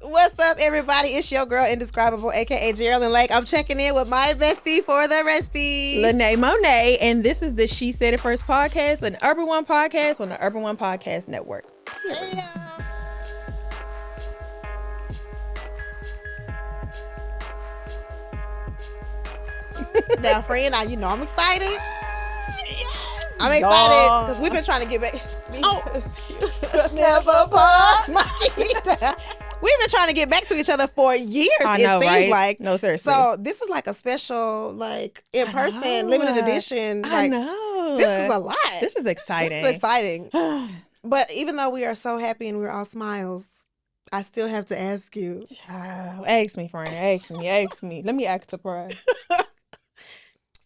What's up, everybody? It's your girl, Indescribable, aka Jerrilyn and Lynee. I'm checking in with my bestie for the restie, Lynee Monet, and this is the She Said It First podcast, an Urban One podcast on the Urban One Podcast Network. Yeah. Now, friend, you know I'm excited. Yes, I'm excited because we've been trying to get back. Never pause. We've been trying to get back to each other for years. I know, it seems right? like. No, seriously. So this is like a special, like in person, limited edition. I Like, know. this is a lot. This is exciting. This is exciting. But even though we are so happy and we're all smiles, I still have to ask you. Ask me, friend. Ask me. Let me act surprised.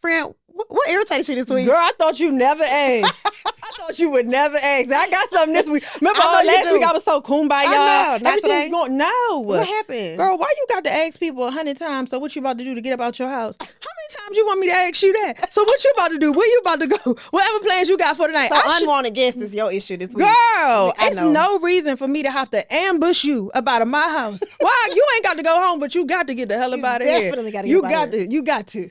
Friend, what irritated you this week? Girl, I thought you never asked. I thought you would never ask. I got something this week. Remember last week I was so kumbaya? I know. Not today. No. What happened? Girl, why you got to ask people 100 times? So what you about to do to get up out your house? How many times you want me to ask you that? So what you about to do? Where you about to go? Whatever plans you got for tonight. So unwanted guest is your issue this week. Girl, it's no reason for me to have to ambush you about my house. Why? You ain't got to go home, but you got to get the hell up out of here. Definitely got to get out of here. You got to.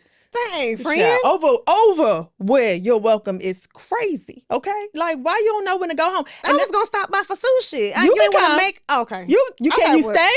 Dang, friend. Yeah, over where you're welcome is crazy. Okay, like why you don't know when to go home? And I was gonna stop by for sushi. You ain't want to make okay. You can stay?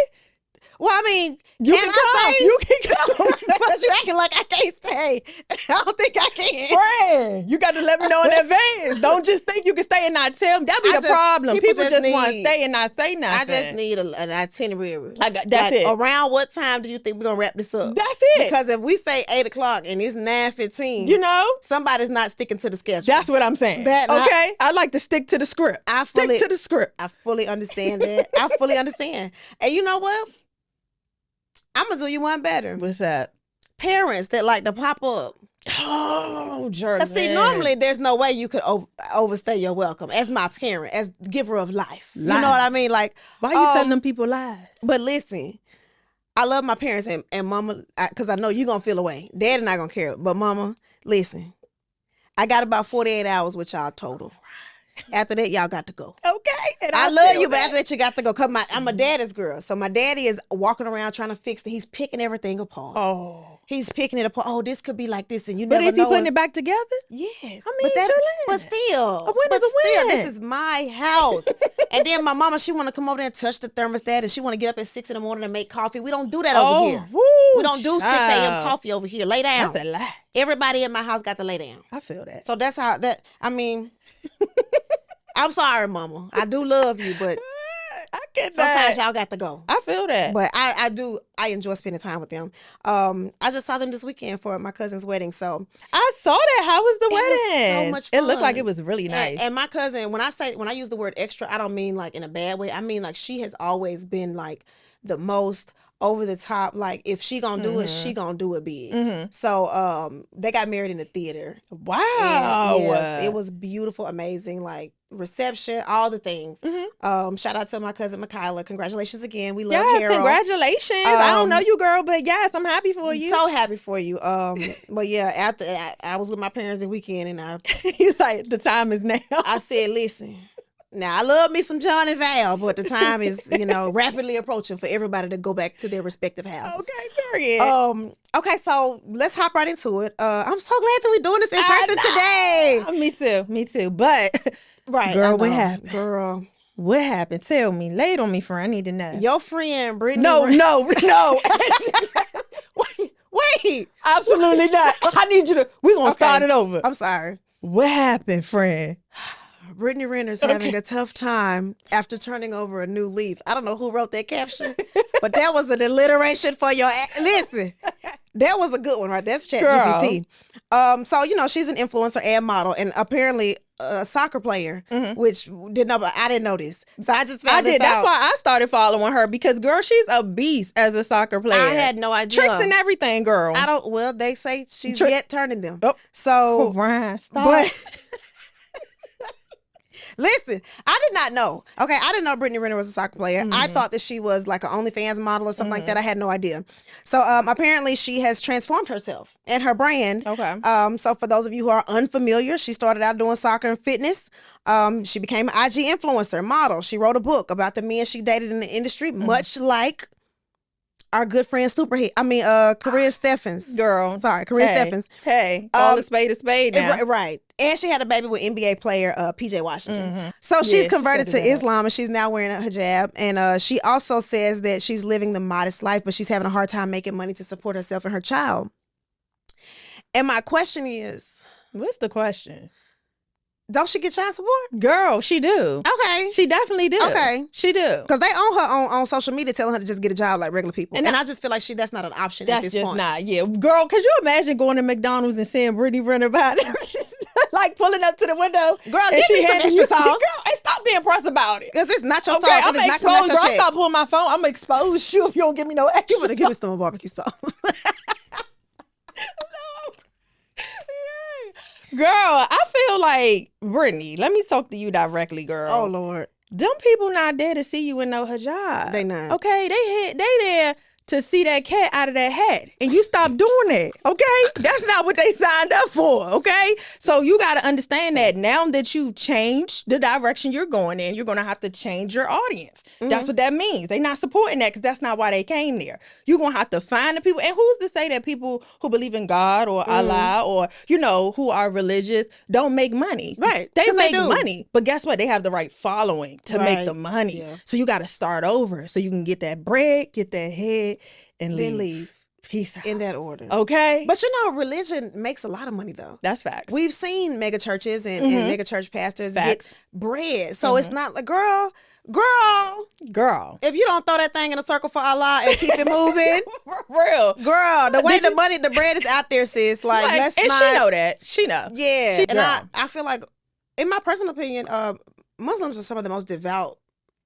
Well, I mean, you can come. Stay? You can come. But you acting like I can't stay. I don't think I can. Friend, you got to let me know in advance. Don't just think you can stay and not tell me. That'd be the problem. People just want to stay and not say nothing. I just need an itinerary. That's it. Around what time do you think we're going to wrap this up? That's it. Because if we say 8 o'clock and it's 9:15, you know, somebody's not sticking to the schedule. That's what I'm saying. Okay? I like to stick to the script. Stick to the script. I fully understand that. I fully understand. And you know what? I'm going to do you one better. What's that? Parents that like to pop up. Oh, Jerrilyn. See, normally there's no way you could overstay your welcome as my parent, as giver of life. You know what I mean? Like, why you telling them people lies? But listen, I love my parents and mama, because I know you're going to feel away. Daddy not going to care. But mama, listen, I got about 48 hours with y'all total. After that, y'all got to go. Okay. And I love you, but after that, you got to go. Because I'm a daddy's girl. So my daddy is walking around trying to fix it. He's picking everything apart. Oh. He's picking it apart. Oh, this could be like this. And you never know. But is he putting it back together? Yes. I mean, but still. A win is a win. This is my house. And then my mama, she want to come over there and touch the thermostat. And she want to get up at 6 in the morning and make coffee. We don't do that over here. Woo, we don't do 6 a.m. coffee over here. Lay down. That's a lie. Everybody in my house got to lay down. I feel that. So that's how that, I mean... I'm sorry, mama. I do love you, but I get sometimes y'all got to go. I feel that. But I enjoy spending time with them. I just saw them this weekend for my cousin's wedding. So I saw that. How was the wedding? Was so much fun. It looked like it was really nice. And my cousin, when I use the word extra, I don't mean like in a bad way. I mean like she has always been like the most over the top. Like if she gonna do it, she gonna do it big. So they got married in the theater. Wow. And yes, it was beautiful, amazing. Like reception, all the things. Shout out to my cousin Michaela. Congratulations again. We love Harold. Congratulations. I don't know you, girl, but yes, I'm happy for you. So happy for you. But yeah, after I was with my parents the weekend, and he's like, the time is now. I said, listen. Now I love me some John and Val, but the time is, rapidly approaching for everybody to go back to their respective houses. Okay, period. Okay, so let's hop right into it. I'm so glad that we're doing this in person today. Me too. But right, girl, what happened? Girl, what happened? Tell me. Lay it on me, friend. I need to know. Your friend Brittany. No. Wait. Absolutely not. I need you to. We're gonna start it over. I'm sorry. What happened, friend? Brittany Renner's having a tough time after turning over a new leaf. I don't know who wrote that caption, but that was an alliteration for your... Listen, that was a good one, right? That's ChatGPT. So, she's an influencer and model and apparently a soccer player, which I didn't know this. So I just found this out. That's why I started following her because, girl, she's a beast as a soccer player. I had no idea. Tricks and everything, girl. Well, they say she's yet turning them. Oh. So... Brian, stop. But... Listen, I did not know. Okay, I didn't know Brittany Renner was a soccer player. I thought that she was like an OnlyFans model or something like that. I had no idea. So apparently she has transformed herself and her brand. Okay. So for those of you who are unfamiliar, she started out doing soccer and fitness. She became an IG influencer, model. She wrote a book about the men she dated in the industry, much like our good friend Corinne Steffens. Girl. Sorry, Corinne Steffens. Hey, call a spade now. Right. And she had a baby with NBA player PJ Washington. So she's converted to Islam and she's now wearing a hijab. And she also says that she's living the modest life, but she's having a hard time making money to support herself and her child. And my question is... What's the question? Don't she get child support? Girl, she do. Okay. She definitely do. Okay. She do. Because they own her on social media telling her to just get a job like regular people. And I just feel like that's not an option at this point. That's just not. Yeah. Girl, could you imagine going to McDonald's and seeing Brittany Renner behind her? She's like pulling up to the window. Girl, give me some extra sauce. Girl, and stop being pressed about it. Because it's not your sauce. I'm It's not coming out your girl, check. stop pulling my phone. I'm going to expose you if you don't give me no extra You better give me some barbecue sauce. Girl, I feel like, Brittany, let me talk to you directly, girl. Oh, Lord. Them people not there to see you in no hijab. They not. Okay, they there to see that cat out of that hat. And you stop doing that, okay? That's not what they signed up for, okay? So you got to understand that now that you've changed the direction you're going in, you're going to have to change your audience. That's what that means. They not supporting that because that's not why they came there. You're going to have to find the people. And who's to say that people who believe in God or Allah or, who are religious don't make money? Right. They make do. money. But guess what? They have the right following to make the money. Yeah. So you got to start over so you can get that bread, get that head, and leave. Peace out. In that order. Okay? But religion makes a lot of money though. That's facts. We've seen mega churches and mega church pastors Facts. get bread. So it's not like, girl, Girl. if you don't throw that thing in a circle for Allah and keep it moving, For real. girl, the way the bread is out there, sis, like let's and not. she know that. She know. Yeah. And know. I feel like, in my personal opinion, Muslims are some of the most devout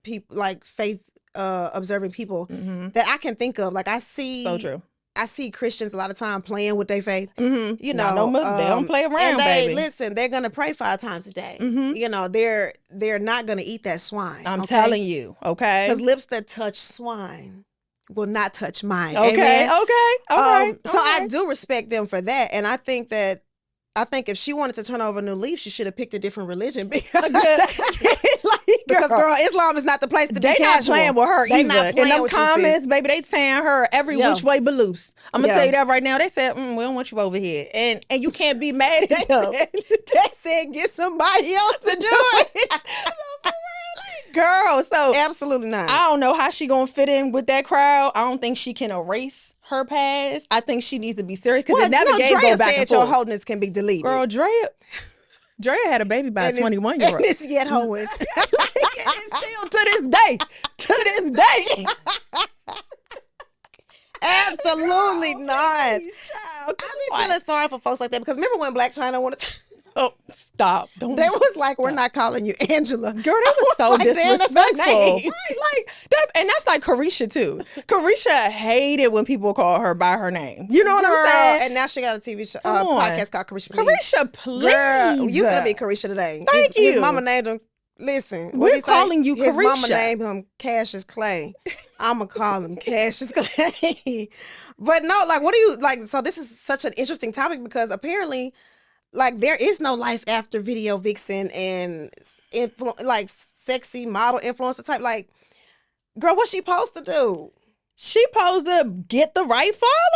people, like faith observing people that I can think of. Like I see. So true. I see Christians a lot of time playing with their faith. No They don't play around, and baby. Listen, they're gonna pray 5 times a day. They're not gonna eat that swine. I'm telling you, okay? Because lips that touch swine will not touch mine. Okay, Amen? okay. So I do respect them for that, and I think if she wanted to turn over a new leaf, she should have picked a different religion because girl, Islam is not the place to be casual. They not playing with her They either. not In playing them with you, comments, sis. baby, they saying her every which way but loose. I'm gonna Yeah. tell you that right now. They said, we don't want you over here, and you can't be mad at them. They said get somebody else to do it. Girl, so Absolutely not. I don't know how she gonna fit in with that crowd. I don't think she can erase her past. I think she needs to be serious because it never gave Drea go back said and your forth. holdness can be deleted. Girl, Drea had a baby by a 21-year-old. And it's yet hoeing. Still to this day. Absolutely not. Child, I be feeling sorry for folks like that because remember when Black China wanted to... Oh, stop. Don't. They was like, we're not calling you Angela. Girl, that was so like, damn, that's her disrespectful. name. Right, that's like Carisha too. Carisha hated when people call her by her name. You know what I'm saying? And now she got a TV show, Come on. podcast called Carisha Please. Carisha, please. Girl, you gonna be Carisha today. Thank His you. mama named him. Listen, what We're he say? calling you His mama Carisha. named him Cassius Clay. I'ma call him Cassius Clay. But no, like, what do you like? So this is such an interesting topic because apparently, like, there is no life after video vixen and like sexy model influencer type. Like, girl, what's she supposed to do? She supposed to get the right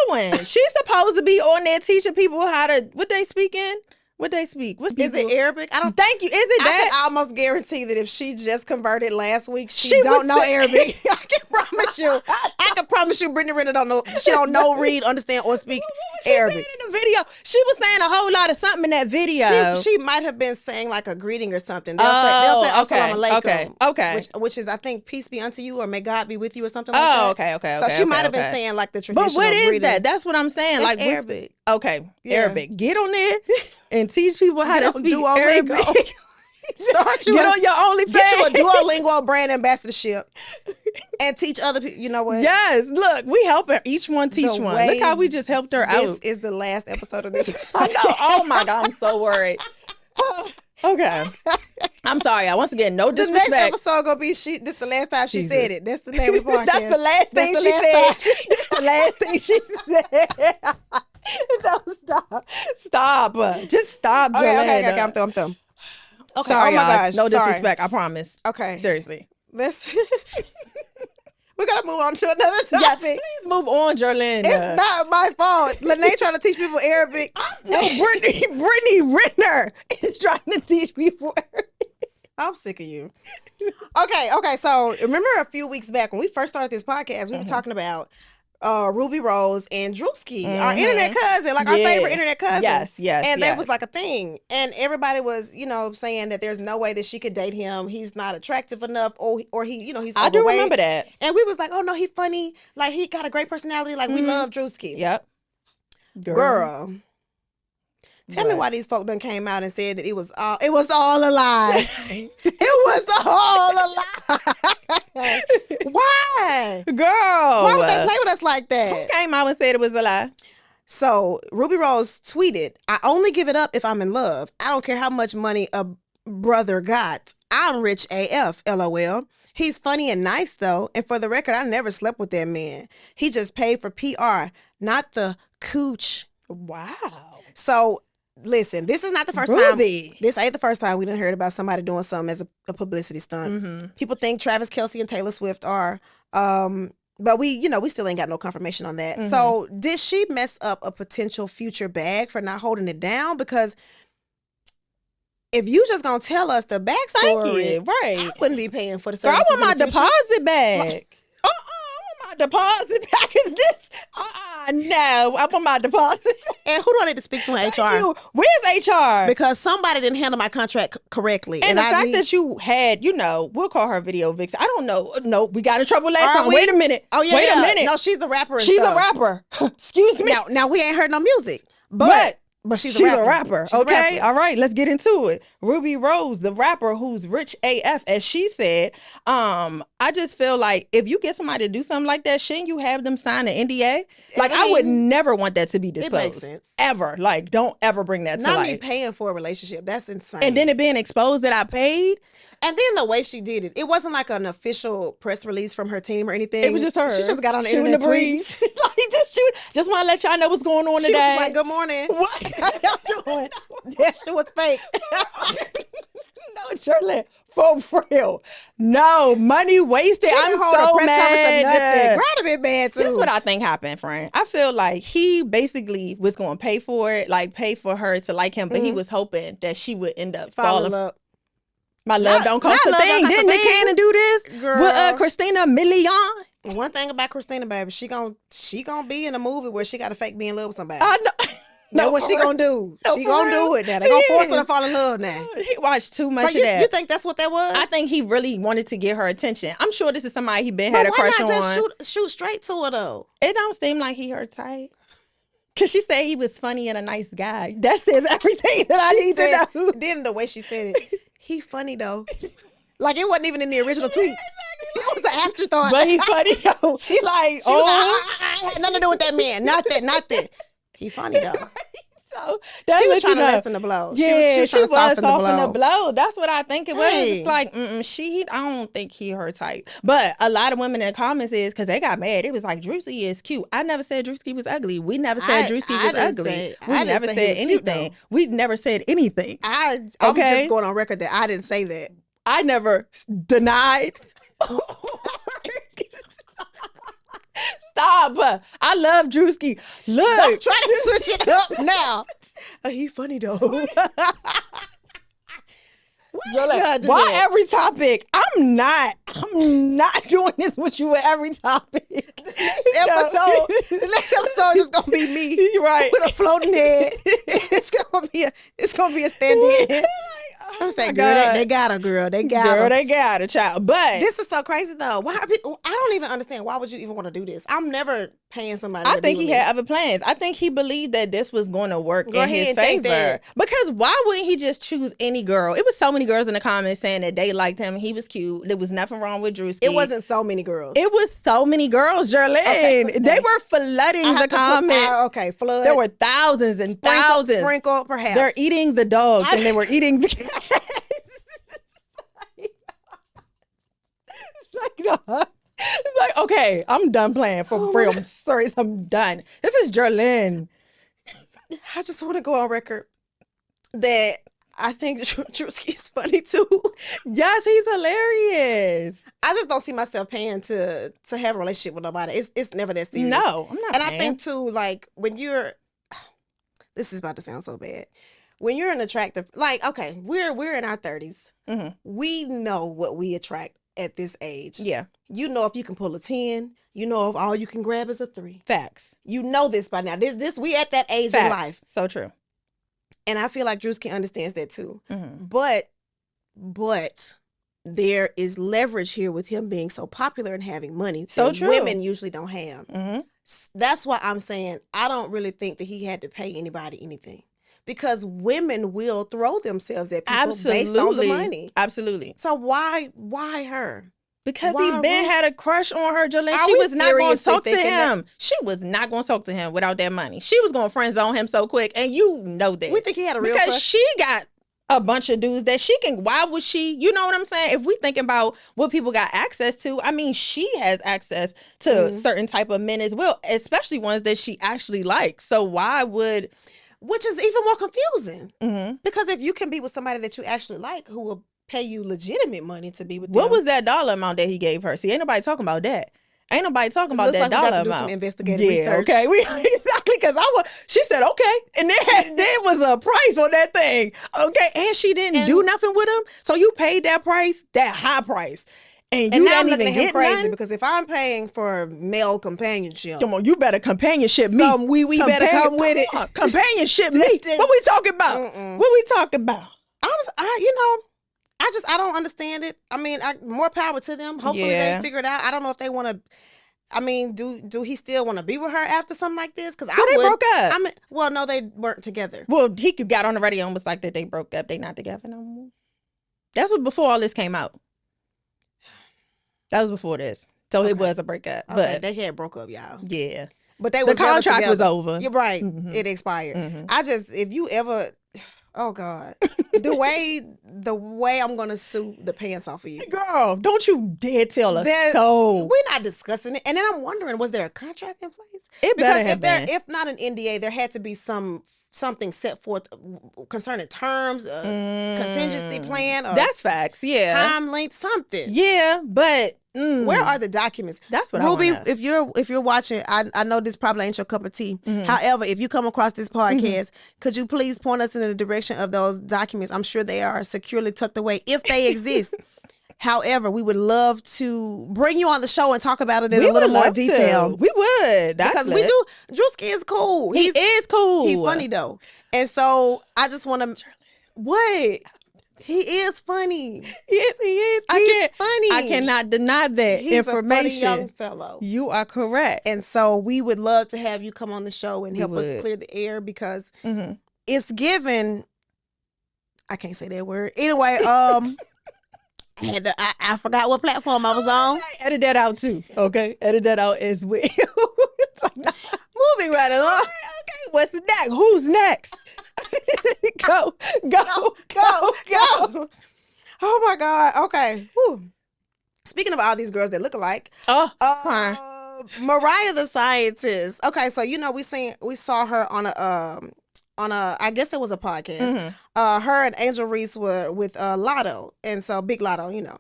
following. She's supposed to be on there teaching people how to what they speak in. What they speak? What's Is it Arabic? I don't. Thank you. Is it I that? can almost guarantee that if she just converted last week, she She don't was know saying- Arabic. I can promise you. I can promise you, Brittany Renner don't know. She don't know, read, understand, or speak She said Arabic. in the video. She was saying a whole lot of something in that video. She might have been saying like a greeting or something. They'll say Assalamu alaikum, okay. which is I think peace be unto you or may God be with you or something like that. Okay. So she might have been saying like the traditional. But what is greeting. that? That's what I'm saying. It's like what's Arabic. Okay, Yeah. Arabic. Get on there and teach people how to Get on speak Duolingo. Arabic. Start you Get a- on your OnlyFans. Get you a Duolingo brand ambassadorship and teach other people. You know what? Yes, look, we helping each one teach The one. way Look how we just helped her out. This is the last episode of this. I know. Oh my God, I'm so worried. Okay. I'm sorry. Once again, no The disrespect. next episode gonna be this the last time she said it. That's the name of the podcast. That's the last thing she said. That's the last thing she said. No, stop. Just stop. Okay. I'm through. Okay. Sorry, oh my y'all. gosh. No Sorry. disrespect. I promise. Okay. Seriously. Let's. We gotta move on to another topic. Yeah, please move on, Jerrilyn. It's not my fault. Lynee trying to teach people Arabic. No, Brittany Renner is trying to teach people Arabic. I'm sick of you. Okay. So remember a few weeks back when we first started this podcast, we were talking about Rubi Rose and Druski, our internet cousin, like our favorite internet cousin. Yes. And that was like a thing. And everybody was, saying that there's no way that she could date him. He's not attractive enough, or he, he's overweight. I do remember that. And we was like, oh no, he's funny. Like he got a great personality. Like we love Druski. Yep. Girl. Tell me why these folk done came out and said that it was all a lie. It was all a lie. Why? Girl. Why would they play with us like that? Who came out and said it was a lie? So Rubi Rose tweeted, I only give it up if I'm in love. I don't care how much money a brother got. I'm rich AF, LOL. He's funny and nice though. And for the record, I never slept with that man. He just paid for PR, not the cooch. Wow. So listen, this is not the first time. This ain't the first time we done heard about somebody doing something as a publicity stunt. People think Travis Kelce and Taylor Swift are, but we still ain't got no confirmation on that. So did she mess up a potential future bag for not holding it down? Because if you just gonna tell us the backstory, right? I wouldn't be paying for the Girl, I services. want my deposit back. I want my deposit back. Is this? No, I want my deposit. And who do I need to speak to in HR? Where's HR? Because somebody didn't handle my contract correctly. And the fact that you had, we'll call her video vixen. I don't know. No, we got in trouble last time. Wait a minute. Oh, yeah. Wait a minute. No, she's a rapper. She's a rapper. Excuse me. Now we ain't heard no music. But she's a rapper. She's a rapper. All right, let's get into it. Rubi Rose, the rapper who's rich AF, as she said, I just feel like if you get somebody to do something like that, shouldn't you have them sign an NDA? Like, I would never want that to be disclosed. It makes sense. Ever. Like, don't ever bring that to light. Not me paying for a relationship. That's insane. And then it being exposed that I paid. And then the way she did it wasn't like an official press release from her team or anything. It was just her. She just got on the shooting internet the breeze. Just want to let y'all know what's going on today. She was like, good morning. What? How y'all doing? That shit was fake. No, Shirley, for real. No, money wasted. I'm hold so a press mad. conference of nothing. Grab a bit bad too. This is what I think happened, friend. I feel like he basically was going to pay for it, like pay for her to like him, but he was hoping that she would end up falling. My love don't cost a thing. Didn't Nick Cannon do this with Christina Milian? One thing about Christina, baby, she gonna be in a movie where she got to fake being in love with somebody. I know. Know what she gonna do? She gonna do it now. They gonna force her to fall in love now. He watched too much of that. You think that's what that was? I think he really wanted to get her attention. I'm sure this is somebody he had a crush on. Why not just shoot straight to her though? It don't seem like he her type. Cause she said he was funny and a nice guy. That says everything that I need to know. Then the way she said it, he funny though. Like it wasn't even in the original tweet. It was an afterthought. But he funny though. She like, I had nothing to do with that man. Not that. He funny though. So she was trying to lessen the blow. Yeah, she was trying to soften the blow. That's what I think it was. It's like, I don't think he her type. But a lot of women in the comments is because they got mad. It was like Druski is cute. I never said Druski was ugly. We never said Druski was ugly. We never said anything. We never said anything. I'm just going on record that I didn't say that. I never denied. Stop. I love Druski. Look. Don't try to switch it up now. He funny though. Why every topic? I'm not doing this with you at every topic. The next episode is gonna be me. Right. With a floating head. It's gonna be a stand-in. I'm saying, girl, they got her, girl. They got her. They got her, child. But this is so crazy, though. Why are people? I don't even understand. Why would you even want to do this? I'm never paying somebody. I think he had other plans. I think he believed that this was going to work in his favor. Because why wouldn't he just choose any girl? It was so many girls in the comments saying that they liked him. He was cute. There was nothing wrong with Druski. It wasn't so many girls. It was so many girls, Jerrilyn. Okay. They were flooding the comments. Flood. There were thousands and thousands. Sprinkle, perhaps. They're eating the dogs and they were eating the cats. It's like, okay, I'm done playing for real. I'm serious. I'm done. This is Jerrilyn. I just want to go on record that I think Druski is funny too. Yes, he's hilarious. I just don't see myself paying to have a relationship with nobody. It's never that serious. No, I'm not. And I think too, like when you're, this is about to sound so bad. When you're an attractive, like, okay, we're in our 30s. Mm-hmm. We know what we attract at this age. Yeah. You know if you can pull a 10. You know if all you can grab is a 3. Facts. You know this by now. This we at that age Facts. in life. So true. And I feel like Druski understands that too. Mm-hmm. But there is leverage here with him being so popular and having money So that true. women usually don't have. Mm-hmm. That's why I'm saying I don't really think that he had to pay anybody anything. Because women will throw themselves at people based on the money. Absolutely. So why her? Because Why he been Rubi? had a crush on her, Jerrilyn. Are She we was not going to seriously talk to thinking him. She was not going to talk to him without that money. She was going to friend zone him so quick, and you know that. We think he had a real because crush? she got a bunch of dudes that she can. Why would she? You know what I'm saying? If we thinking about what people got access to, I mean, she has access to certain type of men as well, especially ones that she actually likes. So why would? Which is even more confusing. Mm-hmm. Because if you can be with somebody that you actually like who will pay you legitimate money to be with them. What was that dollar amount that he gave her? See, ain't nobody talking about that. Ain't nobody talking about Looks that like we dollar got to do amount. some investigative research. Okay, exactly, because she said okay, and there was a price on that thing. Okay, and she didn't do nothing with him, so you paid that price, that high price, and you now I'm didn't looking even at him get crazy none? because if I'm paying for male companionship, Come on, you better companionship me. some we better come with it. Companionship me. What we talking about? What we talking about? I don't understand it. I mean, more power to them. Hopefully they figure it out. I don't know if they want to. I mean, do he still want to be with her after something like this? Because they broke up. I mean, well, no, they weren't together. Well, he got on the radio and was like that they broke up. They not together no more. That's what before all this came out. That was before this. So it was a breakup. Okay, they had broke up, y'all. Yeah. But the contract was over. You're right. Mm-hmm. It expired. Mm-hmm. If you ever, oh God, the way I'm gonna sue the pants off of you, girl. Don't you dare tell us so. We're not discussing it. And then I'm wondering, was there a contract in place? It better have been. If not an NDA, there had to be something set forth concerning terms, contingency plan, or that's facts. Yeah, time length, something. Yeah, but where are the documents? That's what Rubi, I want. if you're watching, I know this probably ain't your cup of tea. However, if you come across this podcast, could you please point us in the direction of those documents? I'm sure they are securely tucked away if they exist. However, we would love to bring you on the show and talk about it in a little more detail. We would. Because we do. Druski is cool. He is cool. He's funny though. And so I just want to. What? He is funny. Yes, he is. He's funny. I cannot deny that He's information. a funny young fellow. You are correct. And so we would love to have you come on the show and help us clear the air because it's given. I can't say that word. Anyway, and I forgot what platform I was on. Edit that out too. Okay, edit that out as well. It's like, nah. Moving right along. Okay, what's next? Who's next? Go. Oh my God. Okay. Whew. Speaking of all these girls that look alike. Mariah the Scientist. Okay, so we saw her on a I guess it was a podcast. Her and Angel Reese were with Lotto, and so Big Lotto, During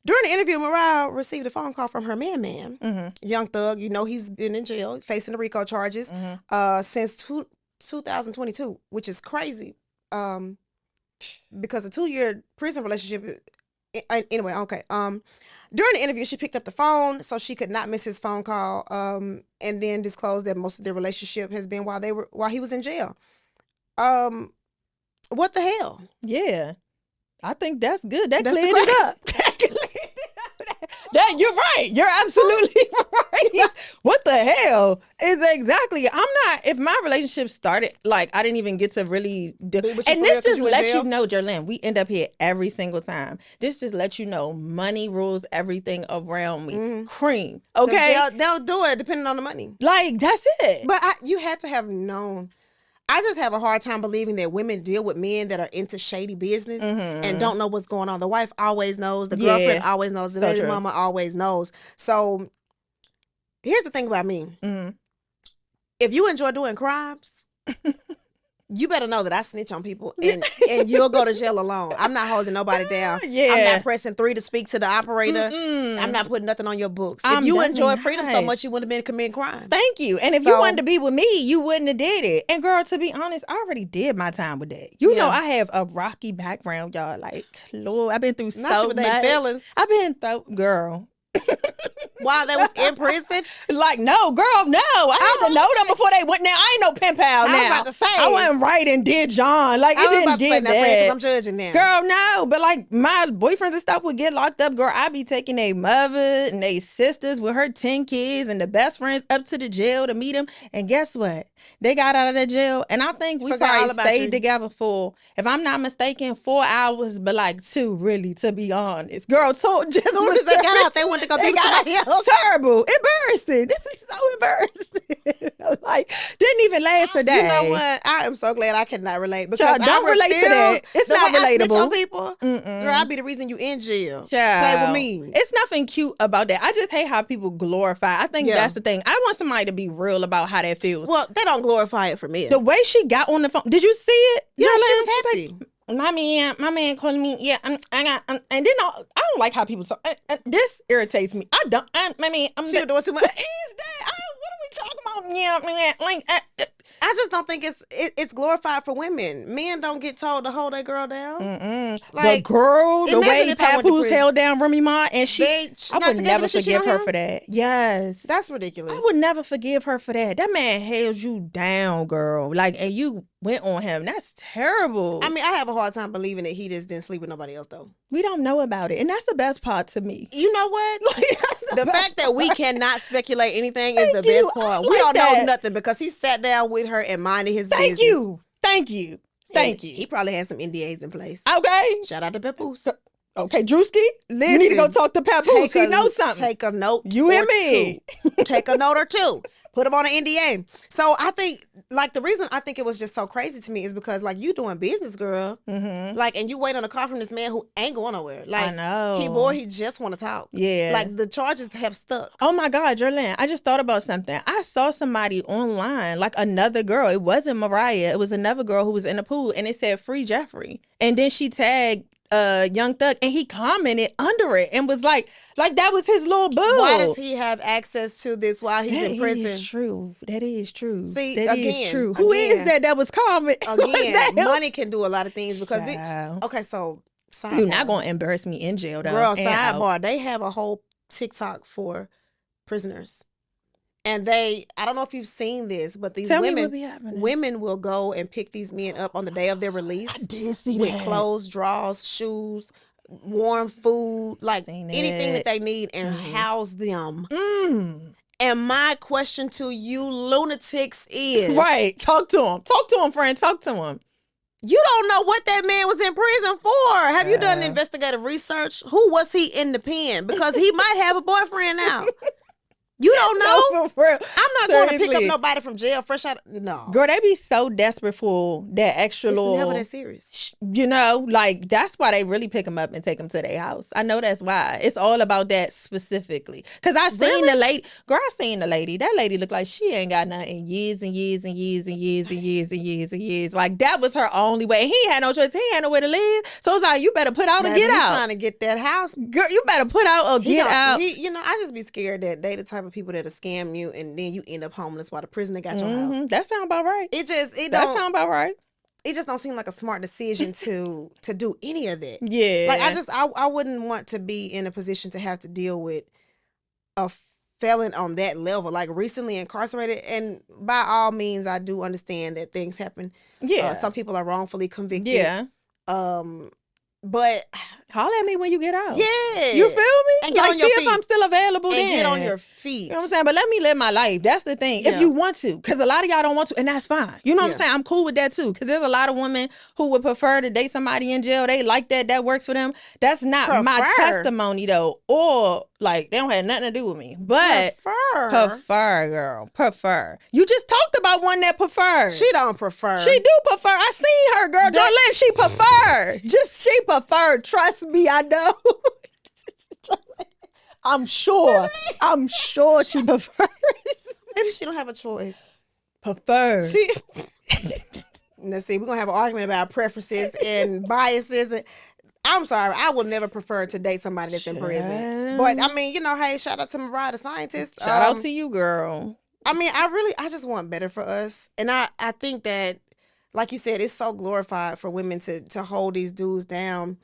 the interview, Mariah received a phone call from her man, Young Thug. He's been in jail, facing the RICO charges since 2022, which is crazy. Because a 2-year prison relationship. Anyway, okay. During the interview, she picked up the phone so she could not miss his phone call. And then disclosed that most of their relationship has been while he was in jail. What the hell? Yeah, I think that's good. That's cleared it up. That you're right. You're absolutely right. What the hell is exactly? If my relationship started, like I didn't even get to really do. And this just lets you know, Jerrilyn, we end up here every single time. This just lets you know money rules everything around me. Cream. Okay. They'll do it depending on the money. Like, that's it. But you had to have known. I just have a hard time believing that women deal with men that are into shady business and don't know what's going on. The wife always knows. The girlfriend always knows. The baby mama always knows. So here's the thing about me. If you enjoy doing crimes, you better know that I snitch on people and you'll go to jail alone. I'm not holding nobody down. I'm not pressing 3 to speak to the operator. I'm not putting nothing on your books. If you enjoy freedom so much, you wouldn't have been committing crime. Thank you. And if you wanted to be with me, you wouldn't have did it. And girl, to be honest, I already did my time with that. You know, I have a rocky background, y'all. Like, Lord, I've been through so much. I've been through, girl. While they was in prison? Like, no, girl, no. I had to know them before they went. Now, I ain't no pen pal now. I was about to say. I wasn't right and did John. Like, it didn't get that. Because I'm judging them. Girl, no. But, like, my boyfriends and stuff would get locked up. Girl, I be taking their mother and their sisters with her 10 kids and the best friends up to the jail to meet them. And guess what? They got out of the jail. And I think we probably stayed together for, if I'm not mistaken, 4 hours, but like 2, really, to be honest. Girl, so just as soon as they got out, they went to go be somebody else. Terrible. Embarrassing. This is so embarrassing. Like, didn't even last a day. You know what? I am so glad I cannot relate. Because don't relate to that. It's not relatable. On people, girl, I'll be the reason you in jail. Play with me. It's nothing cute about that. I just hate how people glorify. I think that's the thing. I want somebody to be real about how that feels. Well, they don't glorify it for me. The way she got on the phone. Did you see it? Yeah, she was happy. Like, my man calling me. Yeah, and then I don't like how people talk. This irritates me. I'm she was doing too much. What are we talking about? Yeah, man, like. I just don't think it's glorified for women. Men don't get told to hold that girl down. Like, the girl, the way Papoose held down Remy Ma, and I would never forgive her for that. Yes. That's ridiculous. I would never forgive her for that. That man held you down, girl. Like, and you went on him. That's terrible. I mean, I have a hard time believing that he just didn't sleep with nobody else, though. We don't know about it. And that's the best part to me. You know what? The fact that we cannot speculate anything is the best part. We don't know nothing because he sat down with her and minded his business. Thank you. He probably had some NDAs in place. Okay. Shout out to Papoose. Okay, Druski, listen, you need to go talk to Papoose. He knows something. Take a note. You and me. Take a note or two. Put him on an NDA. So I think, like, the reason I think it was just so crazy to me is because, like, you doing business, girl. Like, and you wait on a call from this man who ain't going nowhere. Like, I know. He bored. He just want to talk. Yeah. Like, the charges have stuck. Oh, my God, Jerrilyn, I just thought about something. I saw somebody online, like another girl. It wasn't Mariah. It was another girl who was in the pool, and it said, "Free Jeffrey." And then she tagged Young Thug, and he commented under it and was like that was his little boo. Why does he have access to this while he's in prison? That is true. See, that is true. Who is that was commenting? Again, money can do a lot of things because so sidebar. You're not gonna embarrass me in jail, though. Girl, sidebar. They have a whole TikTok for prisoners. And I don't know if you've seen this, but these women will go and pick these men up on the day of their release. I did see with clothes, drawers, shoes, warm food, like anything that they need, and house them. And my question to you lunatics is... Right. Talk to him. Talk to him, friend. Talk to him. You don't know what that man was in prison for. Have you done investigative research? Who was he in the pen? Because he might have a boyfriend now. You don't know? No, for real. I'm not going to pick up nobody from jail fresh out. No. Girl, they be so desperate for that extra little... It's never that serious. You know, like, that's why they really pick them up and take them to their house. I know that's why. It's all about that specifically. Because I seen the lady... Girl, I seen the lady. That lady looked like she ain't got nothing in years and years and years and years and years and years and years. Like, that was her only way. And he had no choice. He had nowhere to live. So it's like, you better put out or get out. Trying to get that house. Girl, you better put out or get out. I just be scared that they the type of people that'll scam you and then you end up homeless while the prisoner got your house. That sound about right. That sound about right. It just don't seem like a smart decision to do any of that. Yeah. Like I wouldn't want to be in a position to have to deal with a felon on that level, like recently incarcerated. And by all means, I do understand that things happen. Yeah. Some people are wrongfully convicted. Yeah. But Holler at me when you get out. Yeah. You feel me? And get like, on your see feet. if I'm still available And then. get on your feet. You know what I'm saying? But let me live my life. That's the thing. If you want to. Because a lot of y'all don't want to. And that's fine. You know what I'm saying? I'm cool with that too. Because there's a lot of women who would prefer to date somebody in jail. They like that. That works for them. That's not my testimony though. Or like, they don't have nothing to do with me. But prefer, girl. Prefer. You just talked about one that prefers. She don't prefer. She do prefer. I seen her, girl. Jerrilyn, she prefer. She prefer. Trust me, I know. I'm sure. I'm sure she prefers. Maybe she don't have a choice. Prefer. Let's see. We're gonna have an argument about preferences and biases. I'm sorry. I will never prefer to date somebody that's in prison. But I mean, you know, hey, shout out to Mariah the Scientist. Shout out to you, girl. I mean, I just want better for us. And I think that, like you said, it's so glorified for women to hold these dudes down.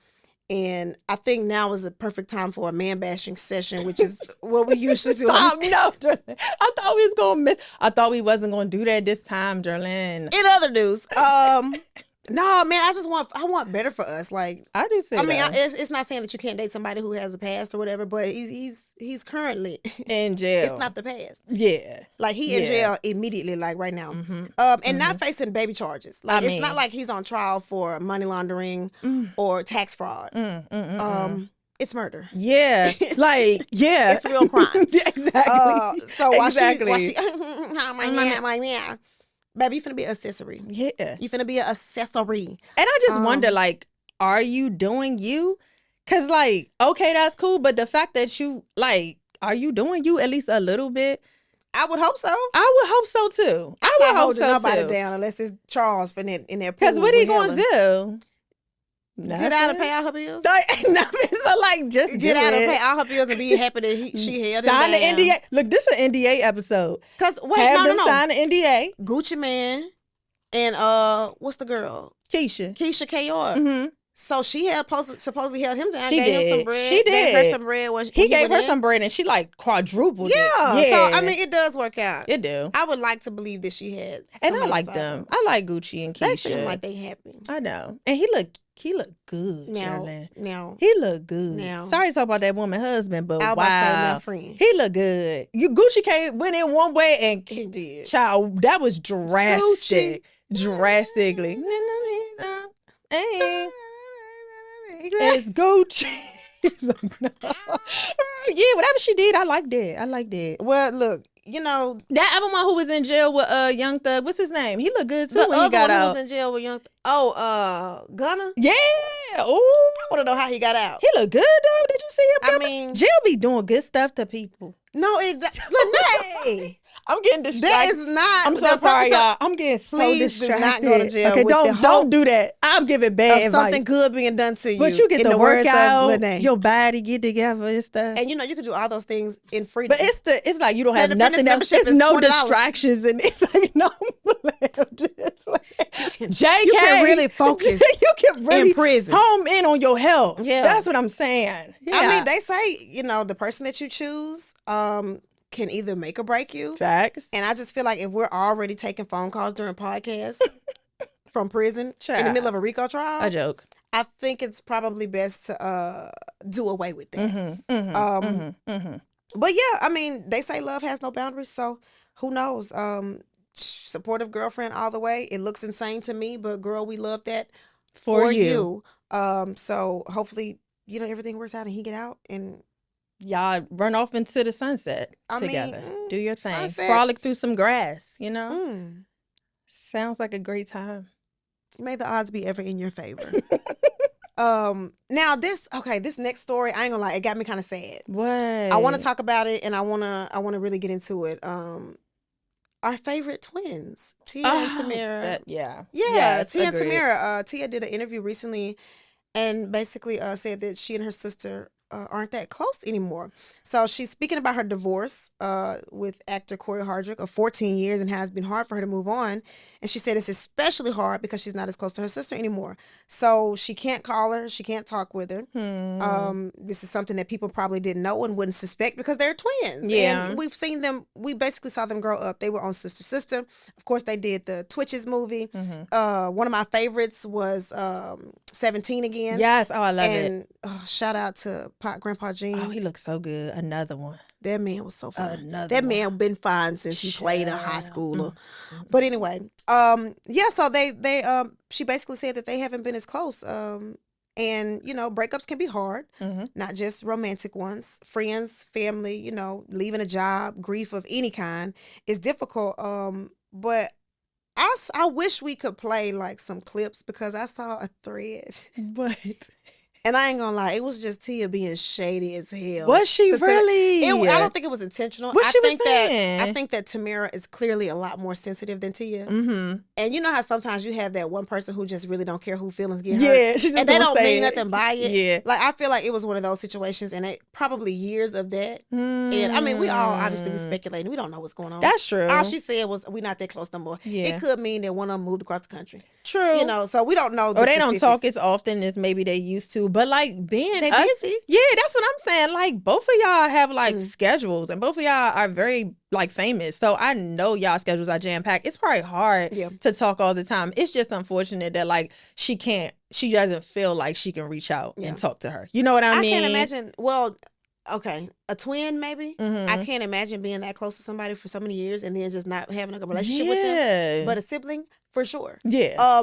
And I think now is a perfect time for a man bashing session, which is what we usually do. Stop, no, Jerrilyn. I thought we was gonna miss. I thought we wasn't gonna do that this time, Jerrilyn. In other news, no, man, I want better for us. Like, I do say. I mean, it's not saying that you can't date somebody who has a past or whatever, but he's currently in jail. It's not the past. Yeah, like he in jail immediately, like right now, and not facing baby charges. Like it's not like he's on trial for money laundering or tax fraud. It's murder. Yeah, like it's real crimes. Exactly. So while she baby, you finna be an accessory. Yeah. You finna be an accessory. And I just wonder, like, are you doing you? Because, like, okay, that's cool. But the fact that you, like, are you doing you at least a little bit? I would hope so. I would hope so, too. I would hope so, nobody down unless it's Charles in that pool. Because what he going to do? Nothing. Get out and pay all her bills. Nothing. So like, just get out and pay all her bills and be happy that she held him down. Sign the NDA. Look, this is an NDA episode. Cause wait, no. Sign the NDA. Gucci Man and what's the girl? Keisha Kayore. So she had supposedly held him down. She gave did. him some bread. She did. Gave her some bread. When he gave her some bread and she like quadrupled it. Yeah. So I mean, it does work out. It do. I would like to believe that she had. And I like them. I like Gucci and Keisha. They seem like they happy. I know. And he look good. Now he look good. Now, sorry to talk about that woman husband, but wow, friend. He look good. Gucci went in one way and he did. Child, that was drastic. Drastically. Hey. It's Gucci. Yeah, whatever she did, I liked it. Well, look, you know that other one who was in jail with Young Thug. What's his name? He looked good too when he got out. Who was in jail with Young Thug. Gunna. Yeah. Oh, I want to know how he got out. He looked good though. Did you see him? I mean, jail be doing good stuff to people. No, Lynee. I'm getting distracted. That is not. I'm so sorry, y'all. I'm getting so distracted. Please do not go to jail. Okay, don't do that. I'm giving bad advice. Something good being done to you. But you get to work out, your body get together and stuff. And you know you can do all those things in freedom. But it's like you don't have nothing else. It's no distractions and it's like no. JK, you can really focus. You can really in prison. Home in on your health. Yeah, that's what I'm saying. Yeah. I mean, they say the person that you choose can either make or break you. Facts. And I just feel like if we're already taking phone calls during podcasts from prison in the middle of a RICO trial, a joke. I think it's probably best to do away with that. But yeah, I mean, they say love has no boundaries, so who knows? Supportive girlfriend all the way. It looks insane to me, but girl, we love that for you. So hopefully, everything works out and he get out and y'all run off into the sunset together. Do your thing. Sunset. Frolic through some grass, Sounds like a great time. May the odds be ever in your favor. Now this next story, I ain't gonna lie, it got me kind of sad. What? I want to talk about it and I want to really get into it. Our favorite twins, Tia and Tamera. Yes, Tia agreed. and Tamera. Tia did an interview recently and basically said that she and her sister aren't that close anymore. So she's speaking about her divorce with actor Corey Hardrick of 14 years and how it's been hard for her to move on. And she said it's especially hard because she's not as close to her sister anymore. So she can't call her. She can't talk with her. This is something that people probably didn't know and wouldn't suspect because they're twins. Yeah. And we've seen them. We basically saw them grow up. They were on Sister. Of course, they did the Twitches movie. One of my favorites was 17 again. Yes. Oh, I love it. And shout out to Grandpa Gene. Oh, he looks so good. Another one. That man was so fine. Another that one. man been fine since he played a high schooler. But anyway, yeah. So she basically said that they haven't been as close. And breakups can be hard, not just romantic ones. Friends, family, leaving a job, grief of any kind is difficult. But I wish we could play like some clips because I saw a thread. What? And I ain't gonna lie, it was just Tia being shady as hell. Was she really? I don't think it was intentional. What she was I saying? think that Tamera is clearly a lot more sensitive than Tia. And you know how sometimes you have that one person who just really don't care who feelings get hurt? Yeah, she just and they don't mean it. nothing by it. Yeah. Like, I feel like it was one of those situations, and it probably years of that. And I mean, we all obviously be speculating. We don't know what's going on. That's true. All she said was, we're not that close no more. Yeah. It could mean that one of them moved across the country. True. So we don't know. Or they don't talk as often as maybe they used to. But like being They busy. Yeah, that's what I'm saying. Like both of y'all have like schedules, and both of y'all are very like famous. So I know y'all schedules are jam packed. It's probably hard to talk all the time. It's just unfortunate that like she doesn't feel like she can reach out and talk to her. You know what I mean? I can't imagine. Well, okay, a twin maybe. I can't imagine being that close to somebody for so many years and then just not having a relationship with them. But a sibling, for sure. Yeah.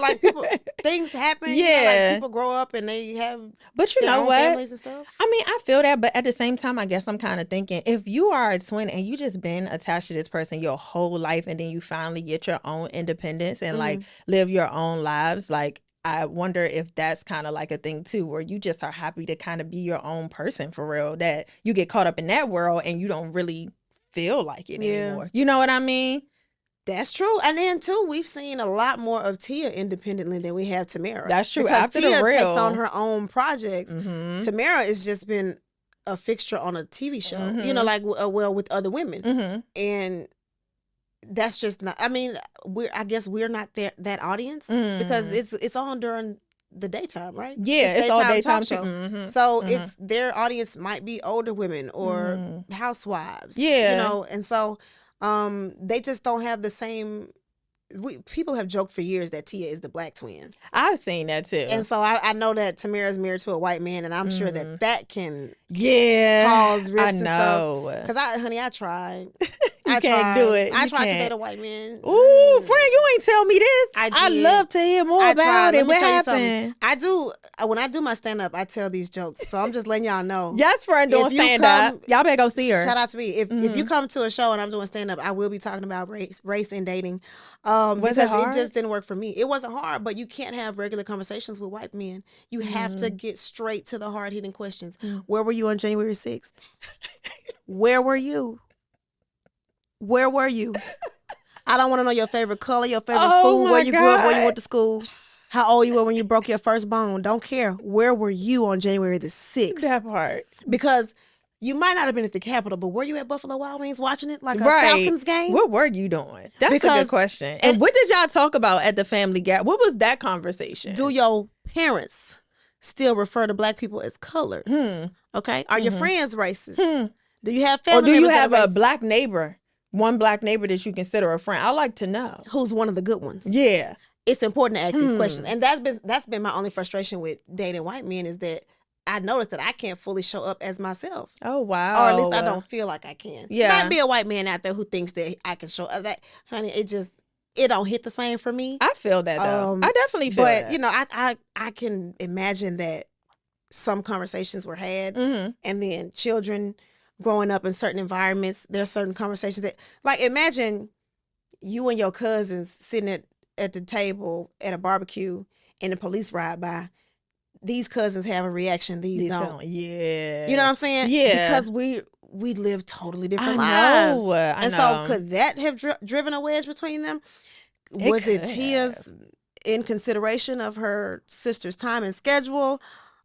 Like people, things happen. Like people grow up and they have. But you their know own what? families and stuff. I mean, I feel that, but at the same time, I guess I'm kind of thinking if you are a twin and you just been attached to this person your whole life, and then you finally get your own independence and like live your own lives, like. I wonder if that's kind of like a thing too, where you just are happy to kind of be your own person for real, that you get caught up in that world and you don't really feel like it anymore. You know what I mean? That's true. And then too, we've seen a lot more of Tia independently than we have Tamera. That's true. Because After Tia the real takes on her own projects. Tamera has just been a fixture on a TV show, like with other women. And that's just not. I mean, I guess we're not that audience because it's on during the daytime, right? Yeah, it's all daytime show. So it's their audience might be older women or housewives. Yeah, and so they just don't have the same. People have joked for years that Tia is the black twin. I've seen that too. And so I know that Tamera's married to a white man, and I'm sure that can cause rifts I know. and stuff. Because I tried. You can't do it. I tried to date a white man. Ooh, friend, you ain't tell me this. I love to hear more about it. What happened? I do. When I do my stand-up, I tell these jokes. So I'm just letting y'all know. Yes, friend, doing stand-up. Y'all better go see her. Shout out to me. If you come to a show and I'm doing stand-up, I will be talking about race and dating. Was it hard? It just didn't work for me. It wasn't hard, but you can't have regular conversations with white men. You have to get straight to the hard-hitting questions. Where were you on January 6th? Where were you? Where were you? I don't want to know your favorite color, your favorite food, where you grew up, where you went to school, how old you were when you broke your first bone. Don't care. Where were you on January the 6th? That part. Because you might not have been at the Capitol, but were you at Buffalo Wild Wings watching it like a Falcons game? What were you doing? That's a good question. And what did y'all talk about at the family gap? What was that conversation? Do your parents still refer to black people as colored? Okay. Are your friends racist? Do you have family members? Or do you have a racist? black neighbor? One black neighbor that you consider a friend? I like to know. Who's one of the good ones? Yeah. It's important to ask these questions. And that's been my only frustration with dating white men is that I noticed that I can't fully show up as myself. Oh, wow. Or at least I don't feel like I can. Yeah. Might be a white man out there who thinks that I can show up. That, honey, it don't hit the same for me. I feel that, though. I definitely feel that. But, I can imagine that some conversations were had and then children growing up in certain environments, there's certain conversations that, like, imagine you and your cousins sitting at the table at a barbecue and the police ride by. These cousins have a reaction, these don't. Yeah. You know what I'm saying? Yeah. Because we live totally different lives. I know. So could that have driven a wedge between them? Was it Tia's in consideration of her sister's time and schedule?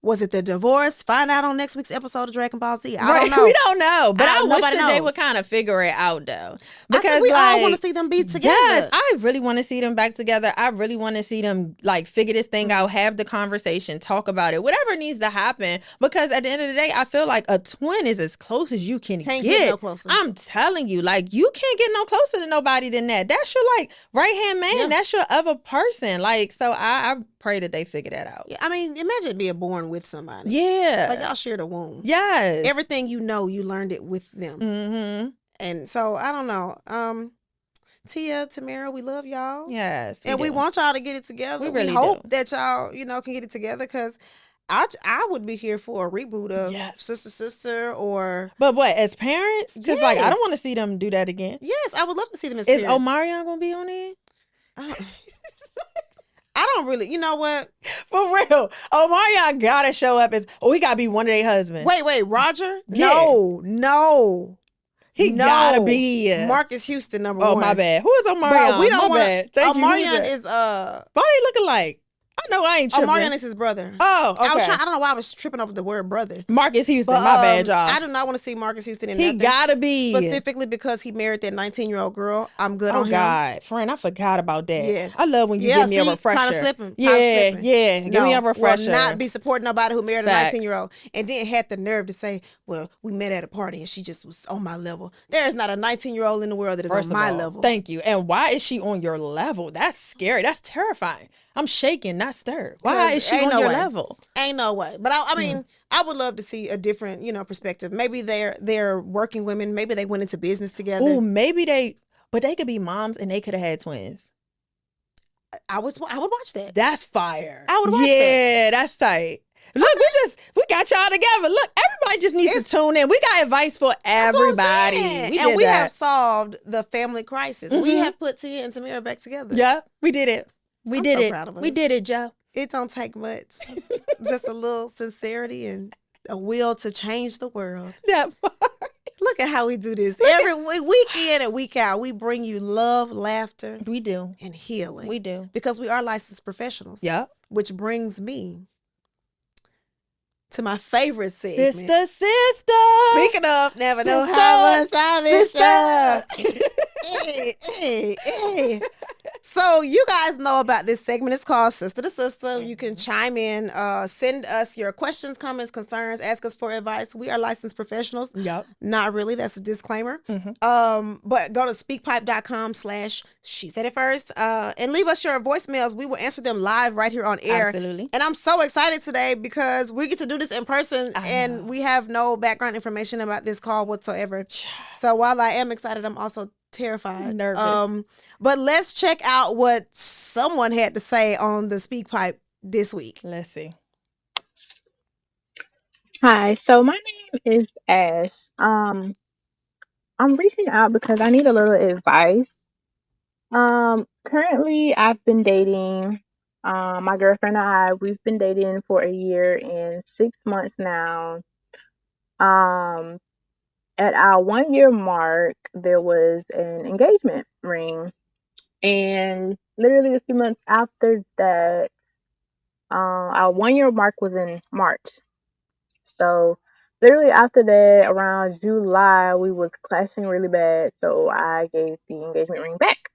Was it the divorce? Find out on next week's episode of Dragon Ball Z. I don't know. We don't know. But I wish that they knows. would kind of figure it out, though. Because I think we all want to see them be together. Yes, I really want to see them back together. I really want to see them like figure this thing out, have the conversation, talk about it, whatever needs to happen. Because at the end of the day, I feel like a twin is as close as you can Can't get. No closer. I'm telling you, like you can't get no closer to nobody than that. That's your like right hand man. Yeah. That's your other person. Like so, I pray that they figure that out. Yeah, I mean, imagine being born with somebody. Yeah, like y'all share the womb. Yes, everything you know, you learned it with them. Mm-hmm. And so I don't know. Tia, Tamera, we love y'all. Yes, we want y'all to get it together. We really hope that y'all, can get it together because I would be here for a reboot of Sister or. But what, as parents? Because like I don't want to see them do that again. Yes, I would love to see them as parents. Is Omarion gonna be on it? I don't really. You know what? For real, Omarion gotta show up as. He gotta be one of their husbands. Wait, Roger? Yeah. No. He gotta be Marcus Houston number one. Oh, my bad. Who is Omarion? Bro, we don't want. Omarion is What are you looking like? I know I ain't tripping. Omarion is his brother. Oh, okay. I don't know why I was tripping over the word brother. Marcus Houston, my bad, y'all. I do not want to see Marcus Houston in He nothing. Gotta be. Specifically because he married that 19-year-old girl. I'm good on him. Oh, God. Friend, I forgot about that. Yes. I love when you give me a refresher. Kind of slipping. Yeah. Give me a refresher. Will not be supporting nobody who married a 19-year-old and then had the nerve to say, well, we met at a party and she just was on my level. There is not a 19-year-old in the world that is on my level. Thank you. And why is she on your level? That's scary. That's terrifying. I'm shaking, not stirred. Why is she on your level? Ain't no way. But I mean, I would love to see a different, perspective. Maybe they're working women. Maybe they went into business together. Oh, maybe they could be moms and they could have had twins. I would watch that. That's fire. I would watch that. Yeah, that's tight. Look, we got y'all together. Look, everybody just needs to tune in. We got advice for everybody. We have solved the family crisis. Mm-hmm. We have put Tia and Tamera back together. Yeah, we did it. I'm so proud of us. We did it, Joe. It don't take much. Just a little sincerity and a will to change the world. That part. Look at how we do this. Every week in and week out, we bring you love, laughter. We do. And healing. We do. Because we are licensed professionals. Yeah. Which brings me to my favorite segment. Sister. Speaking of, never know how much I miss you. Hey. So you guys know about this segment. It's called Sister to Sister. You can chime in, send us your questions, comments, concerns, ask us for advice. We are licensed professionals. Yep. Not really. That's a disclaimer. Mm-hmm. But go to speakpipe.com/she said it first and leave us your voicemails. We will answer them live right here on air. Absolutely. And I'm so excited today because we get to do this in person and we have no background information about this call whatsoever. So while I am excited, I'm also terrified. Nervous. But let's check out what someone had to say on the Speak Pipe this week. Let's see. Hi, so my name is Ash. I'm reaching out because I need a little advice. Currently I've been dating my girlfriend and I, we've been dating for a year and 6 months now. At our 1 year mark, there was an engagement ring. And literally a few months after that, our 1 year mark was in March. So literally after that, around July, we was clashing really bad. So I gave the engagement ring back.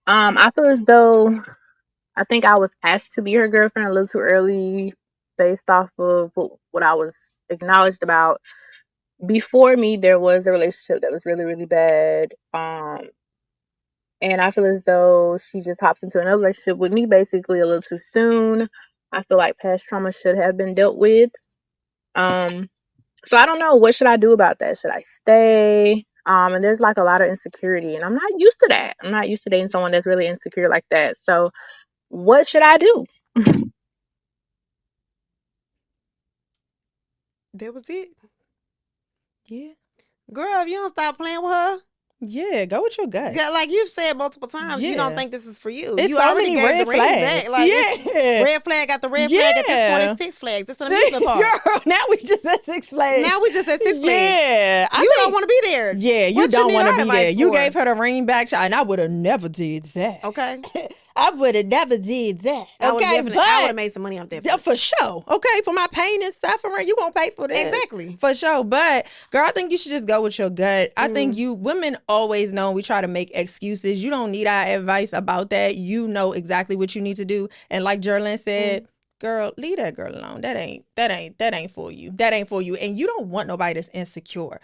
I feel as though I think I was asked to be her girlfriend a little too early based off of what I was acknowledged about. Before me, there was a relationship that was really, really bad. And I feel as though she just hops into another relationship with me basically a little too soon. I feel like past trauma should have been dealt with. So I don't know. What should I do about that? Should I stay? And there's like a lot of insecurity and I'm not used to that. I'm not used to dating someone that's really insecure like that. So what should I do? That was it. Yeah. Girl, if you don't stop playing with her. Yeah, go with your gut. Yeah, like you've said multiple times, you don't think this is for you. It's you so already many gave red the ring flags. back. Like, red flag got the red flag. At this point, it's Six Flags. It's an amusement park. Girl, now we just at Six Flags. Now we just at Six Flags. Yeah. You don't want to be there. Yeah, you don't want to be there. You gave her the ring back, and I would have never did that. Okay. I would have never did that. I would Okay, have made some money off that. Yeah, for sure. Okay, for my pain and suffering, you gonna pay for this. Exactly. For sure. But girl, I think you should just go with your gut. I think women always know we try to make excuses. You don't need our advice about that. You know exactly what you need to do. And like Jerrilyn said, girl, leave that girl alone. That ain't for you. That ain't for you. And you don't want nobody that's insecure.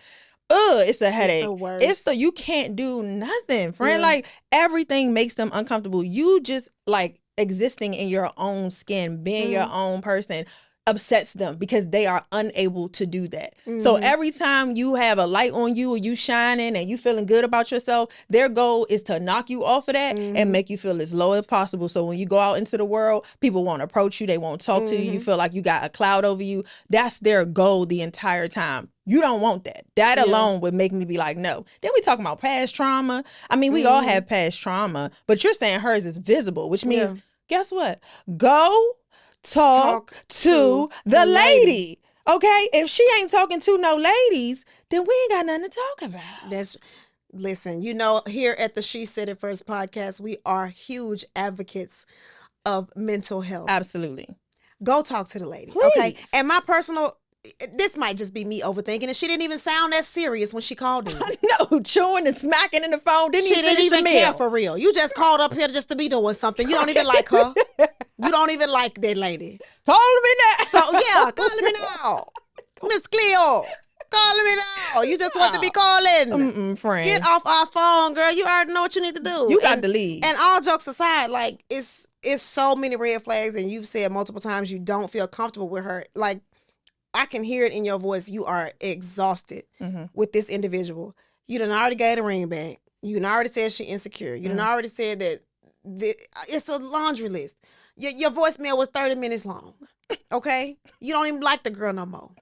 It's a headache. It's the worst. You can't do nothing, friend. Like everything makes them uncomfortable. You just like existing in your own skin, being your own person upsets them because they are unable to do that. So every time you have a light on you or you shining and you feeling good about yourself, their goal is to knock you off of that and make you feel as low as possible. So when you go out into the world, people won't approach you. They won't talk to you. You feel like you got a cloud over you. That's their goal the entire time. You don't want that. That alone would make me be like, no. Then we talking about past trauma. I mean, we all have past trauma, but you're saying hers is visible, which means, guess what? Go talk to the lady. Okay? If she ain't talking to no ladies, then we ain't got nothing to talk about. Listen, you know, here at the She Said It First podcast, we are huge advocates of mental health. Absolutely. Go talk to the lady. Please. Okay? And my personal... This might just be me overthinking it. She didn't even sound that serious when she called me. No, chewing and smacking in the phone. She didn't even care for real. You just called up here just to be doing something. You don't even like her. You don't even like that lady. Calling me now. So yeah, calling me now. Miss Cleo, calling me now. You just want to be calling. Friend. Get off our phone, girl. You already know what you need to do. You got to leave. And all jokes aside, like it's so many red flags, and you've said multiple times you don't feel comfortable with her. Like, I can hear it in your voice. You are exhausted with this individual. You done already gave the ring back. You done already said she insecure. You done already said that it's a laundry list. Your voicemail was 30 minutes long. Okay? You don't even like the girl no more.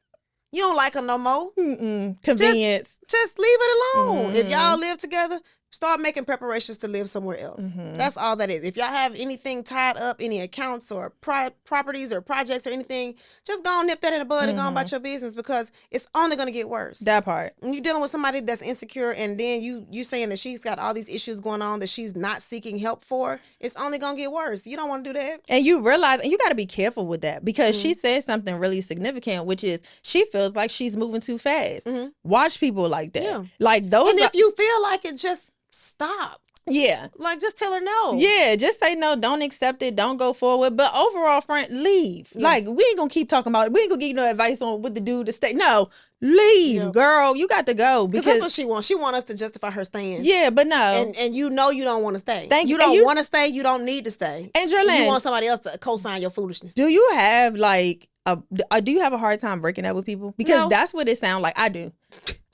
You don't like her no more. Convenience. Just leave it alone. If y'all live together, start making preparations to live somewhere else. That's all that is. If y'all have anything tied up, any accounts or properties or projects or anything, just go and nip that in the bud and go on about your business, because it's only going to get worse. That part. When you're dealing with somebody that's insecure and then you saying that she's got all these issues going on that she's not seeking help for, it's only going to get worse. You don't want to do that. And you realize, and you got to be careful with that, because she said something really significant, which is she feels like she's moving too fast. Watch people like that. Yeah. Like those. And if you feel like it, just stop. Yeah. Like, just tell her no. Yeah, just say no. Don't accept it. Don't go forward. But overall, friend, leave. Yeah. Like, we ain't gonna keep talking about it. We ain't gonna give you no advice on what to do to stay. No, leave, girl. You got to go. Because that's what she wants. She wants us to justify her staying. Yeah, but no. And you know you don't want to stay. You don't want to stay. You don't need to stay. And Jerrilyn, you want somebody else to co-sign your foolishness. Do you have like do you have a hard time breaking up with people? Because that's what it sounds like. I do.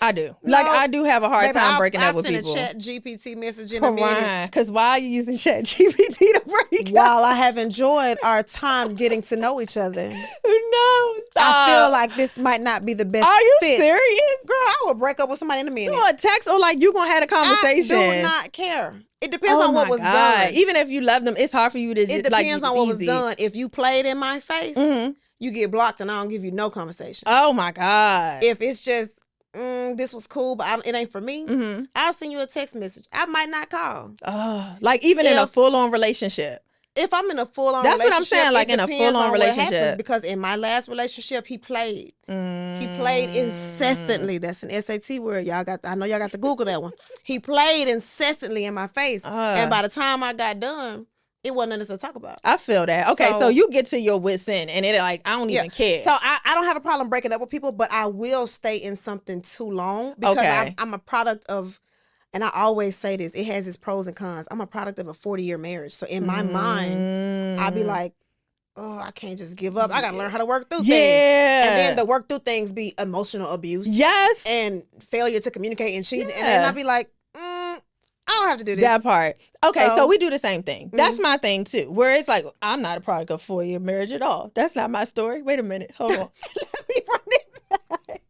No, like, I do have a hard time breaking up with people. I send a Chat GPT message in a minute. Because why are you using Chat GPT to break up? While I have enjoyed our time getting to know each other. No, stop. I feel like this might not be the best fit. Are you serious? Girl, I would break up with somebody in a minute. You want a text or like you gonna have a conversation? I do not care. It depends on what was done. Even if you love them, it's hard for you to. It depends on what was done. If you played in my face, you get blocked and I don't give you no conversation. Oh my God. If it's just, this was cool, but it ain't for me, I'll send you a text message. I might not call. Oh, like even in a full-on relationship. If I'm in a full-on relationship. That's what I'm saying, like in a full-on relationship. Because in my last relationship, he played. He played incessantly. That's an SAT word. I know y'all got to Google that one. He played incessantly in my face. And by the time I got done, it wasn't nothing to talk about. I feel that. Okay, so you get to your wits end and it like, I don't even care. So I don't have a problem breaking up with people, but I will stay in something too long because I'm a product of, and I always say this, it has its pros and cons. I'm a product of a 40-year marriage. So in my mind, I'll be like, oh, I can't just give up. I got to learn how to work through things. And then the work through things be emotional abuse. Yes. And failure to communicate and cheating. And then I'll be like, I don't have to do this. That part. Okay, so we do the same thing. That's my thing too. Where it's like, I'm not a product of 4-year marriage at all. That's not my story. Wait a minute. Hold on. Let me run it back.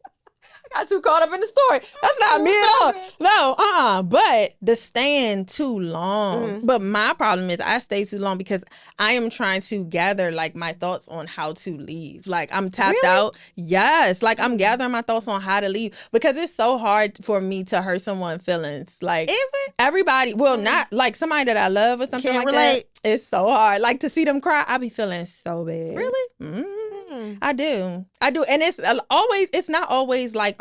got too caught up in the story. That's not me at all. No, but the staying too long. But my problem is I stay too long because I am trying to gather like my thoughts on how to leave. Like I'm tapped out. Yes. Like I'm gathering my thoughts on how to leave because it's so hard for me to hurt someone's feelings. Like, is it? Everybody, well, not like somebody that I love or something Can't like relate. that. It's so hard. Like to see them cry, I be feeling so bad. Really? I do. And it's not always like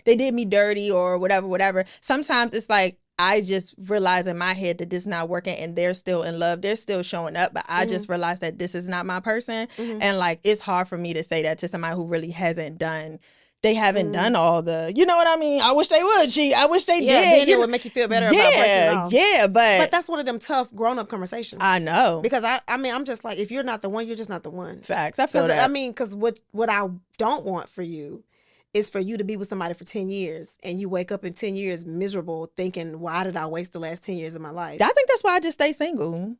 they did me dirty or whatever. Sometimes it's like I just realize in my head that this is not working and they're still in love. They're still showing up, but I just realized that this is not my person. And like it's hard for me to say that to somebody who really haven't done. They haven't done all the, you know what I mean? I wish they would, G. I wish they did. Then it would make you feel better about breaking it off. Yeah, but that's one of them tough grown-up conversations. I know. Because I mean, I'm just like, if you're not the one, you're just not the one. Facts. I feel that. I mean, because what I don't want for you is for you to be with somebody for 10 years and you wake up in 10 years miserable thinking, why did I waste the last 10 years of my life? I think that's why I just stay single.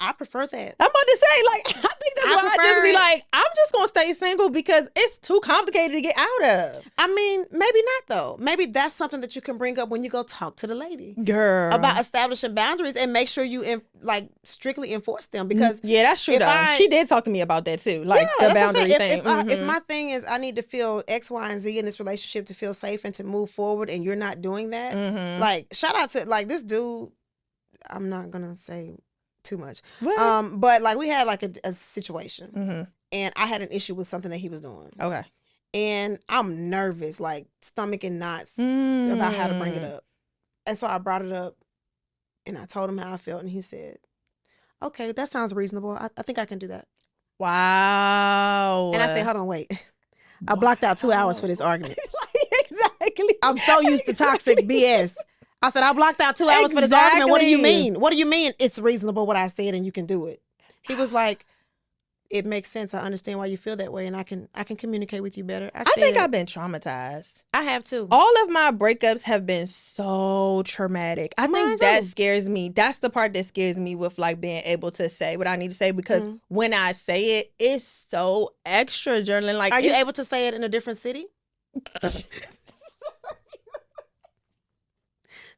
I prefer that. I'm about to say, like, I think that's why I just be like, I'm just going to stay single because it's too complicated to get out of. I mean, maybe not, though. Maybe that's something that you can bring up when you go talk to the lady. Girl. About establishing boundaries and make sure you, strictly enforce them. Because yeah, that's true, though. She did talk to me about that, too. Like, the boundary thing. If my thing is I need to feel X, Y, and Z in this relationship to feel safe and to move forward and you're not doing that, like, shout out to, like, this dude, I'm not going to say too much. But like we had like a situation and I had an issue with something that he was doing. Okay. And I'm nervous, like stomach and knots about how to bring it up. And so I brought it up and I told him how I felt and he said, okay, that sounds reasonable. I think I can do that. Wow. And I said, hold on, wait. I blocked out 2 hours for this argument. Exactly. I'm so used to toxic BS. I said, I blocked out 2 hours for this argument. What do you mean? What do you mean it's reasonable what I said and you can do it? He was like, it makes sense. I understand why you feel that way and I can communicate with you better. I think I've been traumatized. I have too. All of my breakups have been so traumatic. I think that scares me. That's the part that scares me with like being able to say what I need to say because when I say it, it's so extra, Jerrilyn. Like, are you able to say it in a different city?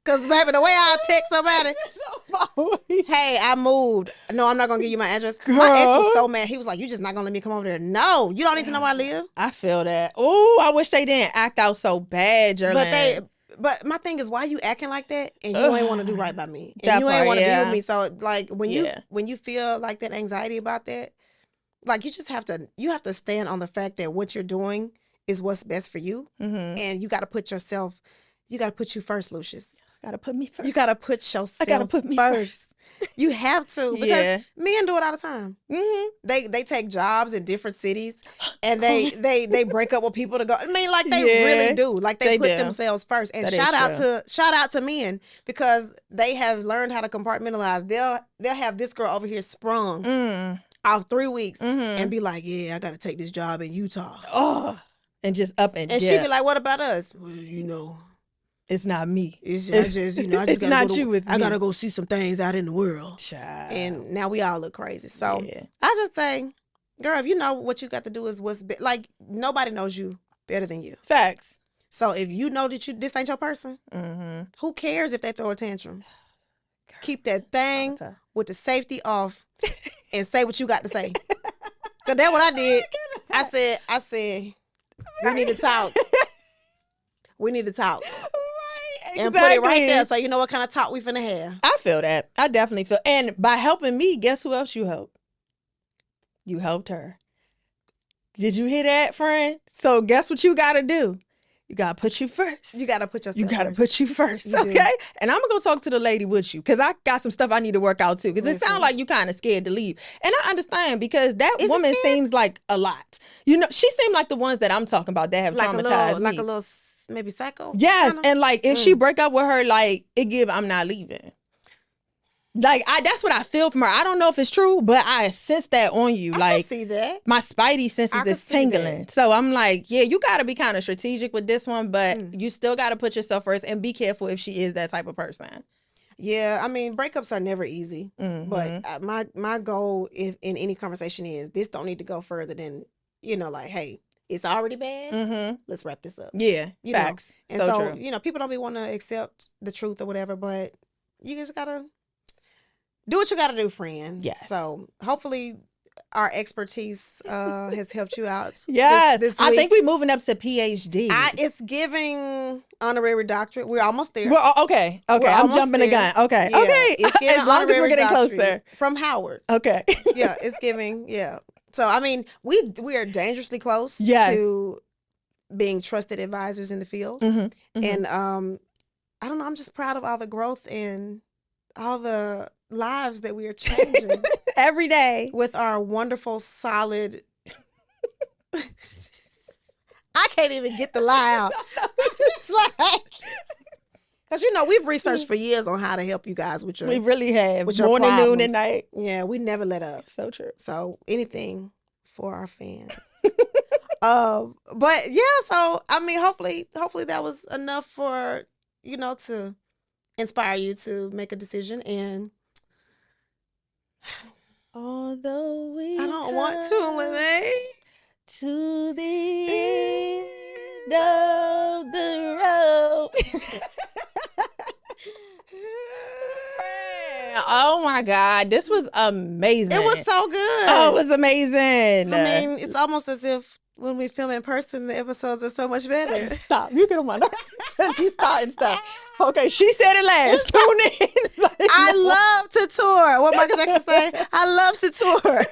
Because, baby, the way I text somebody, hey, I moved. No, I'm not going to give you my address. Girl. My ex was so mad. He was like, you just not going to let me come over there. No, you don't need to know where I live. I feel that. Oh, I wish they didn't act out so bad, Jerrilyn. But my thing is, why you acting like that and you ain't want to do right by me? And you ain't want to be with me. So, like, when you feel like that anxiety about that, like, you have to stand on the fact that what you're doing is what's best for you. And you got to put you first, Lucius. Gotta put me first. You gotta put yourself I gotta put me first. You have to because men do it all the time. They take jobs in different cities and they break up with people to go. I mean, like they really do. Like they put themselves first. And shout out to men because they have learned how to compartmentalize. They'll have this girl over here sprung off 3 weeks and be like, yeah, I gotta take this job in Utah. Oh, and just up and she be like, what about us? Well, you know. It's not me. I just I gotta go see some things out in the world. Child. And now we all look crazy. So I just say, girl, if you know what you got to do is like nobody knows you better than you. Facts. So if you know that this ain't your person, who cares if they throw a tantrum? Girl, keep that thing with the safety off and say what you got to say. Cause that's what I did. I said, we need to talk. We need to talk. Exactly. And put it right there so you know what kind of talk we finna have. I feel that. I definitely feel. And by helping me, guess who else you helped? You helped her. Did you hear that, friend? So guess what you got to do? You got to put you first. You got to put yourself You got to first. put you first, okay? And I'm going to go talk to the lady with you because I got some stuff I need to work out too because it sounds like you kind of scared to leave. And I understand because that woman seems like a lot. You know, she seemed like the ones that I'm talking about that have traumatized me. Like a little maybe psycho? Yes, kinda? And like if she break up with her, like it give I'm not leaving. Like that's what I feel from her. I don't know if it's true, but I sense that on you. I can see that. My spidey senses is tingling. So I'm like, yeah, you got to be kind of strategic with this one, but you still got to put yourself first and be careful if she is that type of person. Yeah, I mean, breakups are never easy, but my goal in any conversation is this don't need to go further than, you know, like, hey, it's already bad. Mm-hmm. Let's wrap this up. Yeah, You facts. know? And so, true. people don't be want to accept the truth or whatever, but you just gotta do what you gotta do, friend. Yes. So hopefully our expertise has helped you out. Yes. This I week. think we're moving up to PhD. It's giving honorary doctorate. We're almost there. Well, okay. We're I'm almost jumping the there. gun. Okay. Yeah, Okay. It's giving As long as we're honorary getting doctorate closer. from Howard. Okay. Yeah, it's giving. Yeah. So I mean, we are dangerously close Yes. to being trusted advisors in the field, Mm-hmm. and I don't know. I'm just proud of all the growth and all the lives that we are changing Every day. with our wonderful, solid. I can't even get the lie out. It's like, because we've researched for years on how to help you guys with your. We really have. with your Morning, noon, problems. and night. Yeah, we never let up. So true. So anything for our fans. But yeah, so I mean, hopefully that was enough for to inspire you to make a decision. And Although we I don't want to, Lynee. to the end of the road. Oh my God, this was amazing. It was so good. Oh, it was amazing. I mean, it's almost as if when we film in person, the episodes are so much better. Stop. You get on my nerves. You starting stuff. Okay, she said it last. Tune in. I love to tour. What Michael Jackson say? I love to tour.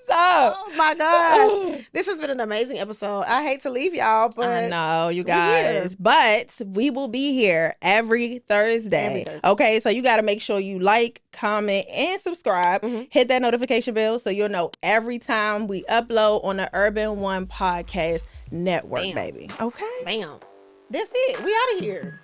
Stop. Oh my gosh. This has been an amazing episode. I hate to leave y'all, but I know, you we're here. guys. But we will be here every Thursday. Okay, so you got to make sure you like, comment, and subscribe. Mm-hmm. Hit that notification bell so you'll know every time we upload on the Urban One Podcast Network, Bam. baby. Okay. Bam. That's it. We out of here.